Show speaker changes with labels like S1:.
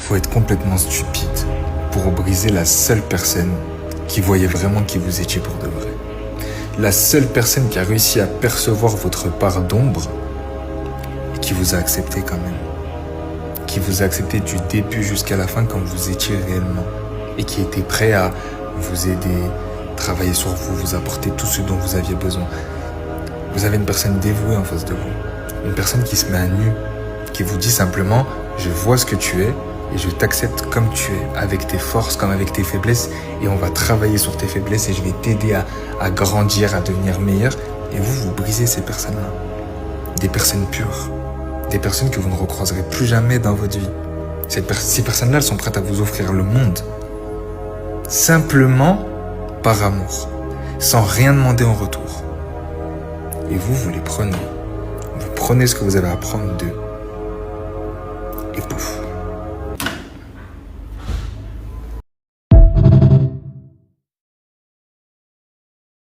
S1: faut être complètement stupide pour briser la seule personne qui voyait vraiment qui vous étiez pour de vrai. La seule personne qui a réussi à percevoir votre part d'ombre et qui vous a accepté quand même. Qui vous a accepté du début jusqu'à la fin comme vous étiez réellement. Et qui était prêt à vous aider, travailler sur vous, vous apporter tout ce dont vous aviez besoin. Vous avez une personne dévouée en face de vous. Une personne qui se met à nu, qui vous dit simplement « Je vois ce que tu es et je t'accepte comme tu es, avec tes forces comme avec tes faiblesses et on va travailler sur tes faiblesses et je vais t'aider à grandir, à devenir meilleur. » Et vous brisez ces personnes-là. Des personnes pures. Des personnes que vous ne recroiserez plus jamais dans votre vie. Ces personnes-là, elles sont prêtes à vous offrir le monde. Simplement par amour. Sans rien demander en retour. Et vous les prenez. Vous prenez ce que vous avez à prendre d'eux. Et pouf.